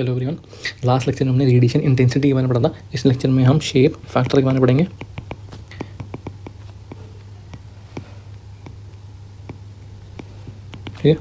Hello everyone, last lecture में हमने radiation intensity के बारे में पढ़ा था। इस लेक्चर में हम शेप फैक्टर के बारे में पढ़ेंगे। ठीक है,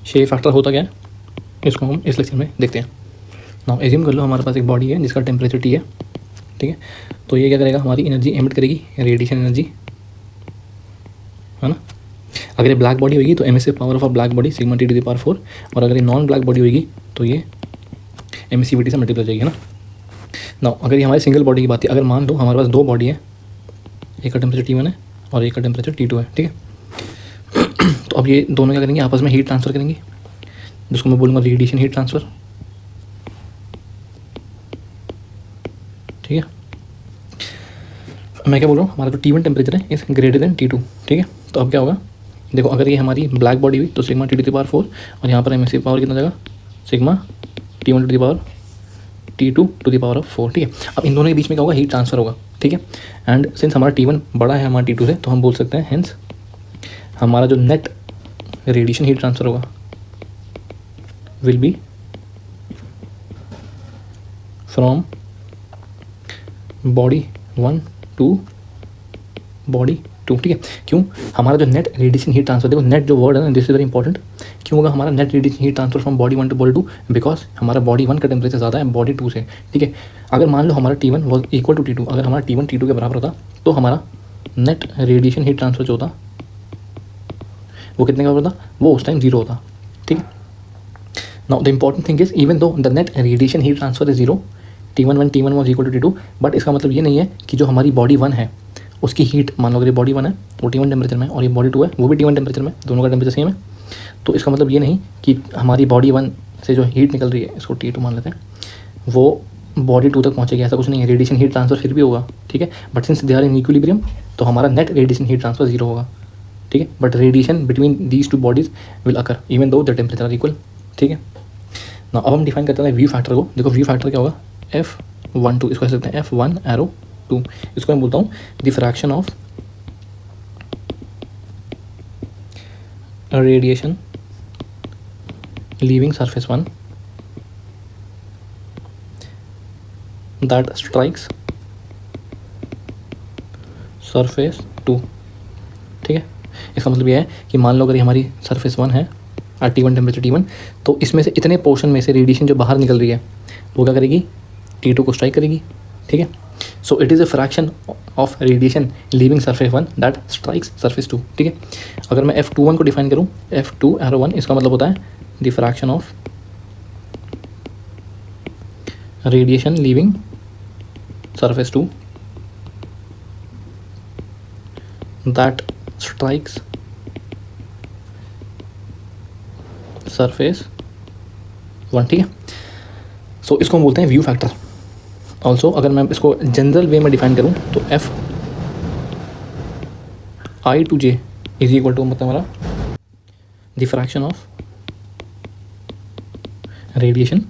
शेप फैक्टर होता क्या है इसको हम इस लेक्चर में देखते हैं। नाउ एज्यूम कर लो हमारे पास एक बॉडी है जिसका टेम्परेचर T है। ठीक है, तो ये क्या करेगा, हमारी एनर्जी एमिट करेगी, रेडिएशन एनर्जी, है ना। अगर ये ब्लैक बॉडी होगी तो emissive power of a black body sigma T to the power 4, और अगर ये नॉन ब्लैक बॉडी होगी तो ये एमिसिविटी से मल्टीप्लाई हो जाएगी, है ना। नाउ अगर ये हमारी सिंगल बॉडी की बात है, अगर मान लो हमारे पास दो बॉडी है, एक का टेम्परेचर T1 है और एक का टेम्परेचर T2 है। ठीक है, तो अब ये दोनों क्या करेंगे, आपस में हीट ट्रांसफ़र करेंगे, जिसको मैं बोलूँगा रेडिएशन हीट ट्रांसफ़र। ठीक है, मैं क्या बोल रहा हूँ, हमारा जो T1 टेम्परेचर है इज़ ग्रेटर देन T2। ठीक है, तो अब क्या होगा, देखो अगर ये हमारी ब्लैक बॉडी हुई तो sigma T to the power 4, और यहाँ पर एमिसिव पावर कितना जाएगा, sigma T1 to the power T2 to the power of 4। ठीक है, अब इन दोनों के बीच में क्या होगा, हीट ट्रांसफ़र होगा। ठीक है, एंड सिंस हमारा T1 बड़ा है हमारा T2 से, तो हम बोल सकते हैं हेंस हमारा जो नेट रेडिएशन हीट ट्रांसफ़र होगा will be from body 1 to body 2। ठीक है, क्यों, हमारा जो नेट रेडिएशन हीट ट्रांसफर, देखो नेट जो वर्ड है ना, दिस इज वेरी इंपॉर्टेंट। क्यों होगा हमारा net radiation heat transfer from body 1 to body 2, because हमारा बॉडी 1 का टेम्परेचर ज़्यादा है बॉडी 2 से। ठीक है, अगर मान लो हमारा T1 was equal to T2, अगर हमारा T1 T2 के बराबर होता तो हमारा नेट रेडिएशन हीट ट्रांसफर जो होता वो कितने का होता, वो उस टाइम 0 होता। ठीक है, now the important thing is even though the net radiation heat transfer is 0, T1 was equal to T2, but इसका मतलब ये नहीं है कि जो हमारी बॉडी 1 है उसकी हीट, मान लो अगर ये बॉडी 1 है वो T1 टेम्परेचर में और ये बॉडी 2 है वो भी T1 टेम्परेचर में, दोनों का टेम्परेचर सेम है, तो इसका मतलब ये नहीं कि हमारी बॉडी 1 से जो हीट निकल रही है, इसको T2 मान लेते हैं, वो बॉडी 2 तक पहुंचेगी, ऐसा कुछ नहीं है। रेडिएशन हीट ट्रांसफर फिर भी होगा। ठीक है, but since they are in equilibrium तो हमारा नेट रेडिएशन हीट ट्रांसफर 0 होगा। ठीक है, but radiation between these two bodies will occur even though the temperature are equal. ठीक है, ना अब हम डिफाइन करते हैं व्यू फैक्टर को। देखो व्यू फैक्टर क्या होगा, F12, इसको कह सकते हैं F1 एरो 2, इसको मैं बोलता हूँ the fraction of radiation leaving surface 1 that strikes surface 2। ठीक है, इसका मतलब यह है कि मान लो अगर ये हमारी सरफेस 1 है एट T1 टेम्परेचर T1, तो इसमें से इतने पोर्शन में से रेडिएशन जो बाहर निकल रही है वो क्या करेगी, T2 को स्ट्राइक करेगी। ठीक है, so it is a fraction of radiation leaving surface 1 that strikes surface 2। ठीक है, अगर मैं F21 को डिफाइन करूँ, F2 एरो 1, इसका मतलब होता है the fraction of radiation leaving surface 2 that strikes surface 1। ठीक है, सो इसको हम बोलते हैं व्यू फैक्टर। ऑल्सो अगर मैं इसको जनरल वे में डिफाइन करूँ तो Fi to J is equal to, मतलब हमारा the fraction of radiation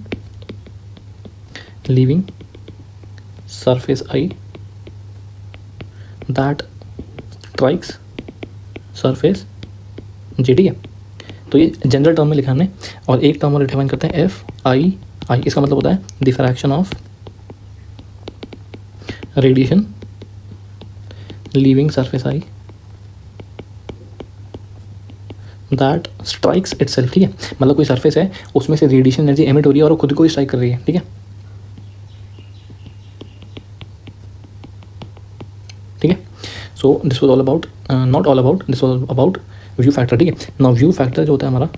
leaving surface I that strikes surface J। ठीक है, तो ये जनरल टर्म में लिखा हमने, और एक टर्म और डिफाइन करते हैं Fi, इसका मतलब होता है the fraction of radiation leaving surface I that strikes itself. ठीक है, मतलब कोई सरफेस है उसमें से रेडिएशन एनर्जी एमिट हो रही है और वो खुद को ही स्ट्राइक कर रही है। ठीक है, ठीक है, so this was all about, not all about, this was about view factor. ठीक है, नाउ व्यू फैक्टर जो होता है हमारा,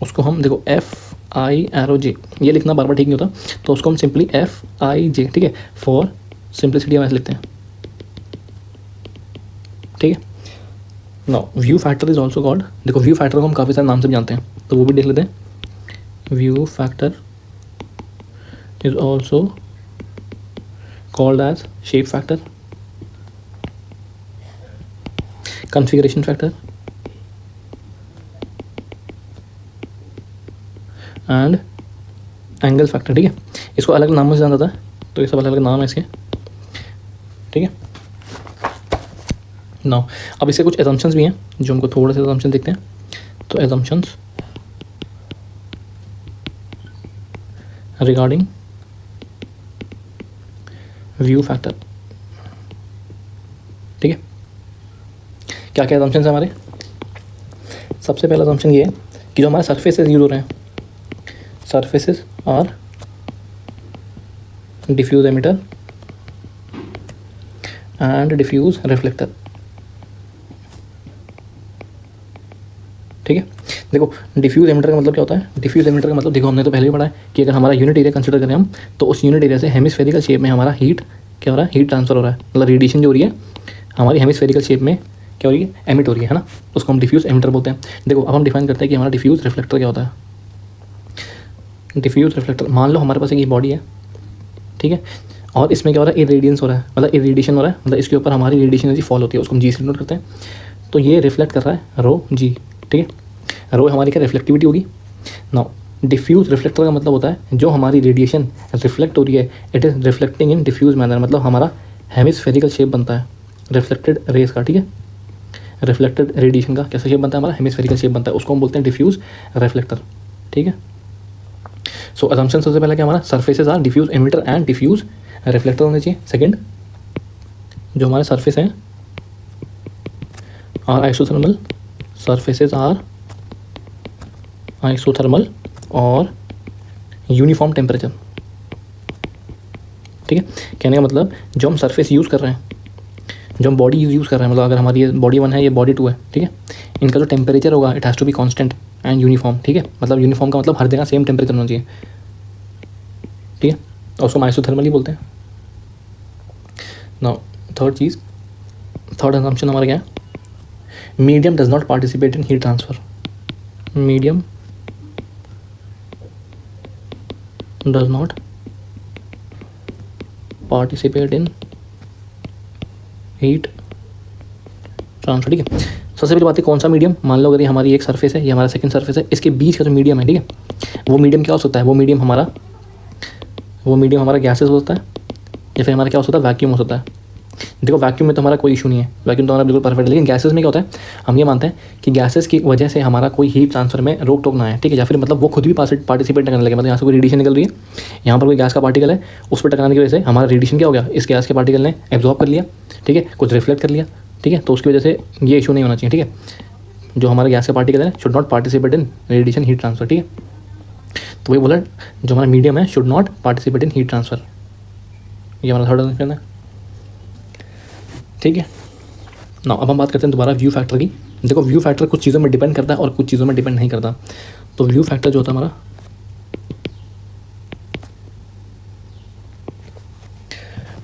उसको हम देखो Fi एरो J, ये लिखना बार बार ठीक नहीं होता, तो उसको हम सिंपली Fij, ठीक है, फॉर सिंप्लिसिटी हम ऐसे लिखते हैं। ठीक है, now view factor is also called, देखो व्यू फैक्टर को हम काफ़ी सारे नाम से भी जानते हैं, तो वो भी देख लेते हैं। View factor is also called as shape factor, configuration factor and angle factor. ठीक है, इसको अलग नामों से जाना जाता है, तो ये सब अलग अलग नाम है इसके। ठीक है, नाउ अब इसके कुछ एजम्पशंस भी हैं जो हमको थोड़े से एजम्पशन देखते हैं। तो एजम्पशंस, रिगार्डिंग व्यू फैक्टर। ठीक है, क्या क्या assumptions है हमारे? सबसे पहला assumption ये है कि जो हमारे सर्फेसेस यूज हो रहे हैं, surfaces are diffuse emitter and diffuse reflector. ठीक है, देखो डिफ्यूज एमिटर का मतलब क्या होता है? डिफ्यूज एमिटर का मतलब देखो हमने तो पहले भी पढ़ा है कि अगर हमारा यूनिट एरिया कंसिडर करें हम, तो उस यूनिट एरिया से हेमिस्फेरिकल शेप में हमारा हीट क्या हो रहा है? हीट ट्रांसफर हो रहा है, मतलब रेडिएशन जो हो रही है हमारी हेमिस्फेरिकल शेप में क्या हो रही है? एमिट हो रही है ना, उसको हम डिफ्यूज एमिटर बोलते हैं। देखो अब हम डिफाइन करते हैं कि हमारा डिफ्यूज रिफ्लेक्टर क्या होता है। डिफ्यूज रिफ्लेक्टर, मान लो हमारे पास एक बॉडी है, ठीक है, और इसमें क्या हो रहा है? इरेडियंस हो रहा है, मतलब इरेडिएशन हो रहा है, मतलब इसके ऊपर हमारी रेडिएशन एनर्जी फॉल होती है, उसको हम जी से डिनोट करते हैं। तो ये रिफ्लेक्ट कर रहा है रो जी। ठीक है, रो हमारी क्या रिफ्लेक्टिविटी होगी। नाउ डिफ्यूज रिफ्लेक्टर का मतलब होता है जो हमारी रेडिएशन रिफ्लेक्ट हो रही है, it is reflecting in diffuse manner, मतलब हमारा हेमिस्फेरिकल शेप बनता है रिफ्लेक्टेड रेस का। ठीक है, रिफ्लेक्टेड रेडिएशन का कैसा शेप बनता है? हमारा हेमिस्फेरिकल शेप बनता है, उसको हम बोलते हैं डिफ्यूज रिफ्लेक्टर। ठीक है, सो असम्पशन सबसे पहले क्या हमारा? Surfaces are diffuse emitter and diffuse reflector होने चाहिए। सेकंड, जो हमारे सर्फेस हैं are isothermal, surfaces are isothermal और यूनिफॉर्म टेम्परेचर। ठीक है, कहने का मतलब जो हम सरफेस यूज़ कर रहे हैं, जो हम बॉडी यूज़ कर रहे हैं, मतलब अगर हमारी ये बॉडी 1 है, ये बॉडी 2 है, ठीक है, इनका जो टेम्परेचर होगा it has to be constant and uniform. ठीक है, मतलब यूनिफॉर्म का मतलब हर जगह सेम टेम्परेचर होना चाहिए। ठीक है, और उसको आइसोथर्मल ही बोलते हैं। नाउ थर्ड चीज़, थर्ड असम्पशन हमारा क्या है? Medium does not participate in heat transfer. Medium does not participate in heat transfer. ठीक है, सबसे पहली बात है कौन सा मीडियम? मान लो अगर ये हमारी एक सरफेस है, ये हमारा सेकंड सरफेस है, इसके बीच का जो मीडियम है, ठीक है, वो मीडियम क्या हो सकता है? वो मीडियम हमारा गैसेस हो सकता है, या फिर हमारा क्या हो सकता है? वैक्यूम हो सकता है। देखो वैक्यूम में तो हमारा कोई इशू नहीं है, वैक्यूम तो हमारा बिल्कुल परफेक्ट है, लेकिन गैसेस में क्या होता है? हम ये मानते हैं कि गैसेस की वजह से हमारा कोई हीट ट्रांसफर में रोक टोक ना है। ठीक है, या फिर मतलब वो खुद भी पार्टिसिपेट करने लगे, मतलब यहाँ से कोई रेडिएशन निकल रही है, यहाँ पर कोई गैस का पार्टिकल है, उस पर टकराने की वजह से हमारा रेडिएशन क्या हो गया? इस गैस के पार्टिकल ने एब्जॉर्ब कर लिया, ठीक है, कुछ रिफ्लेक्ट कर लिया, ठीक है, तो उसकी वजह से ये इशू नहीं होना चाहिए। ठीक है, जो हमारा गैस का पार्टिकल है should not participate in radiation heat transfer. ठीक है, तो वही बोला जो हमारा मीडियम है should not participate in heat transfer, ये हमारा थर्ड असम्पशन है। ठीक है, ना अब हम बात करते हैं दोबारा व्यू फैक्टर की। देखो व्यू फैक्टर कुछ चीज़ों में डिपेंड करता है और कुछ चीज़ों में डिपेंड नहीं करता। तो व्यू फैक्टर जो होता है हमारा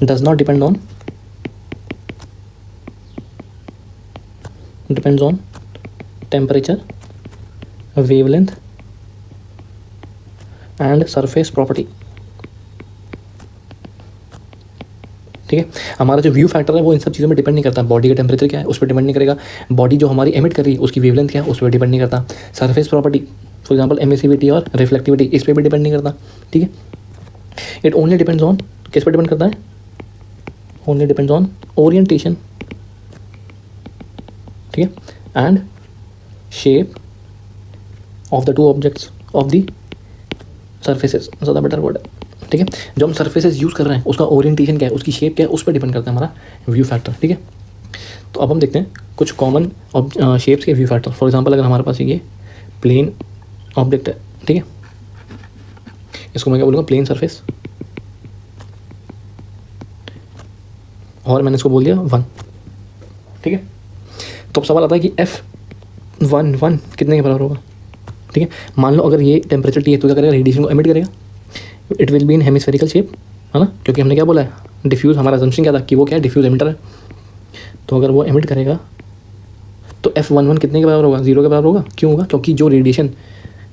does not depend on depends on temperature, wavelength and surface property. ठीक है, हमारा जो व्यू फैक्टर है वो इन सब चीज़ों में डिपेंड नहीं करता। बॉडी का टेम्परेचर क्या है उस पर डिपेंड नहीं करेगा, बॉडी जो हमारी एमिट कर रही है उसकी वेवलेंथ क्या है उस पर डिपेंड नहीं करता, surface property for example emissivity और रिफ्लेक्टिविटी इस पर भी डिपेंड नहीं करता। ठीक है, इट ओनली डिपेंड्स ऑन, किस पर डिपेंड करता है? ओनली डिपेंड्स ऑन ओरिएंटेशन, ठीक है, and shape of the two objects of the surfaces, ज़्यादा बेटर वर्ड है। ठीक है, जो हम सर्फेसेस यूज़ कर रहे हैं उसका ओरिएंटेशन क्या है, उसकी शेप क्या है, उस पर डिपेंड करता है हमारा व्यू फैक्टर। ठीक है, तो अब हम देखते हैं कुछ कॉमन शेप्स के व्यू फैक्टर। फॉर एग्जांपल अगर हमारे पास ये प्लेन ऑब्जेक्ट है, ठीक है, इसको मैं क्या बोलूँगा? प्लेन सरफेस, और मैंने इसको बोल दिया 1। ठीक है, तो अब सवाल आता है कि F11 कितने के बराबर होगा? ठीक है, मान लो अगर ये टेम्परेचर T है तो क्या करेगा? रेडिएशन को एमिट करेगा, it will be in hemispherical shape, है ना, क्योंकि हमने क्या बोला है? डिफ्यूज, हमारा असम्पशन क्या था कि वो क्या है? डिफ्यूज एमिटर है। तो अगर वो एमिट करेगा तो F11 कितने के बराबर होगा? 0 के बराबर होगा। क्यों होगा? क्योंकि जो रेडिएशन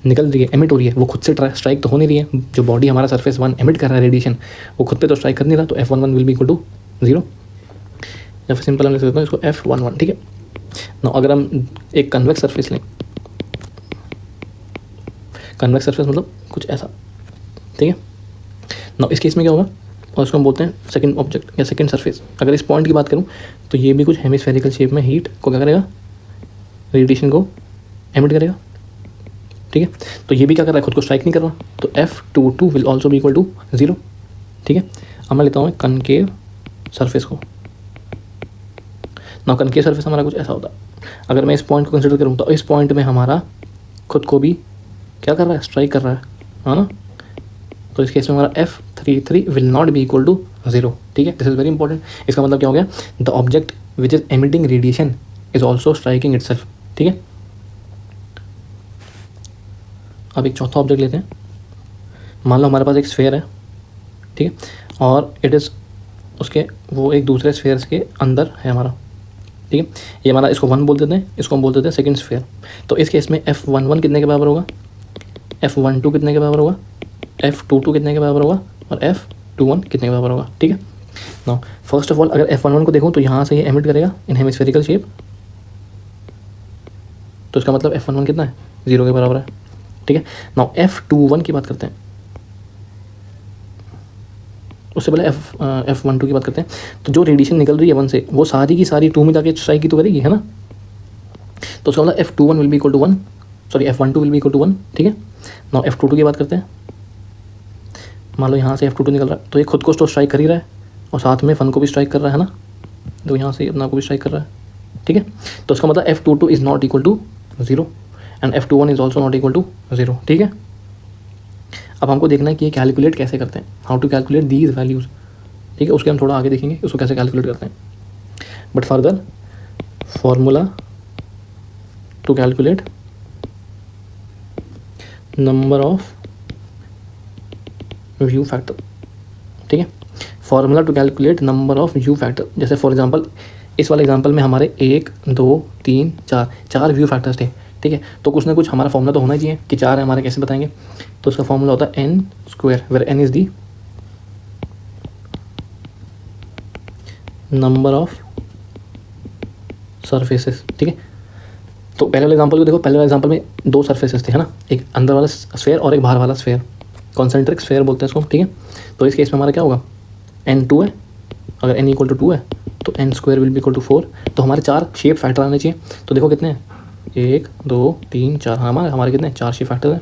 निकल रही है, एमिट हो रही है, वो खुद से स्ट्राइक तो हो नहीं रही है। जो बॉडी हमारा सरफेस 1 एमिट कर रहा है रेडिएशन, वो खुद पे तो स्ट्राइक कर नहीं रहा, तो F11 will be equal to 0, या फिर सिंपल हम लिख सकते हैं इसको F11। ठीक है, ना अगर हम एक कन्वेक्स सरफेस लें, कन्वेक्स सरफेस मतलब कुछ ऐसा, ठीक है ना, इस केस में क्या होगा? और इसको हम बोलते हैं सेकंड ऑब्जेक्ट या सेकंड सरफेस। अगर इस पॉइंट की बात करूं तो ये भी कुछ हेमिस्फेरिकल शेप में हीट को क्या करेगा? रेडिएशन को एमिट करेगा। ठीक है। तो ये भी क्या कर रहा है, खुद को स्ट्राइक नहीं कर रहा, तो F22 will also be equal to 0, ठीक है। अब मैं लेता हूँ कनकेव सरफेस को। ना कनकेव सरफेस हमारा कुछ ऐसा होता है, अगर मैं इस पॉइंट को कंसिडर करूँ तो इस पॉइंट में हमारा खुद को भी क्या कर रहा है, स्ट्राइक कर रहा है ना। तो इस केस में हमारा F33 will not be equal to 0, ठीक है। This is very important. इसका मतलब क्या हो गया, the object which is emitting radiation is also striking itself, ठीक है। अब एक चौथा ऑब्जेक्ट लेते हैं। मान लो हमारे पास एक स्फेयर है, ठीक है, और इट इज़ उसके वो एक दूसरे स्फेयर के अंदर है हमारा, ठीक है। ये हमारा, इसको 1 बोल देते हैं, इसको हम बोल देते हैं सेकंड स्फेयर। तो इस केस में F11 कितने के बराबर होगा, F12 कितने के बराबर होगा, F22 कितने के बराबर होगा, और F21 कितने के बराबर होगा, ठीक है। नाउ फर्स्ट ऑफ ऑल अगर F11 को देखूँ तो यहाँ से ये एमिट करेगा इन हेमिस्फेरिकल शेप, तो इसका मतलब F11 कितना है, 0 के बराबर है, ठीक है। नाउ F21 की बात करते हैं, उससे पहले F12 की बात करते हैं। तो जो रेडिएशन निकल रही है 1 से, वो सारी की सारी 2 में जाके स्ट्राइक की तो करेगी, है ना। तो उसका मतलब F21 will be equal to 1, sorry F12 will be equal to 1, ठीक है। नाउ F22 की बात करते हैं। मान लो यहाँ से F22 निकल रहा है, तो ये खुद को तो स्ट्राइक कर ही रहा है और साथ में फन को भी स्ट्राइक कर रहा है ना, तो यहाँ से अपना को भी स्ट्राइक कर रहा है, ठीक है। तो इसका मतलब F22 is not equal to 0 and F21 is also not equal to 0, ठीक है। अब हमको देखना है कि ये कैलकुलेट कैसे करते हैं, how to calculate these values, ठीक है। उसके हम थोड़ा आगे देखेंगे उसको कैसे कैलकुलेट करते हैं। But further formula to calculate number of view factor, ठीक है। Formula to calculate number of view factor, जैसे फॉर एग्जांपल इस वाले एग्जांपल में हमारे 1 2 3 4 व्यू फैक्टर्स थे, ठीक है। तो कुछ ना कुछ हमारा फॉर्मूला तो होना ही चाहिए कि 4 है हमारे, कैसे बताएंगे। तो उसका फॉर्मूला होता है n², where n is the number of surfaces, ठीक है। तो पहले वाले एग्जांपल को देखो, पहले वाले एग्जांपल में 2 सरफेसेस थे, है ना, एक अंदर वाला स्फेयर और एक बाहर वाला स्फेयर, कॉन्सेंट्रिक स्फेयर बोलते हैं इसको, ठीक है। तो इस केस में हमारा क्या होगा, n2 है, अगर n इक्वल टू 2 है तो n² will be equal to 4। तो हमारे 4 शेप फैक्टर आने चाहिए। तो देखो कितने हैं, 1 2 3 4, हमारे कितने 4 शेप फैक्टर हैं,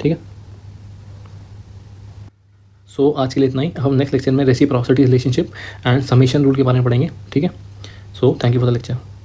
ठीक है। सो आज के लिए इतना ही। हम नेक्स्ट लेक्चर में reciprocity relationship and summation rule के बारे में पढ़ेंगे, ठीक है। So thank you for the lecture.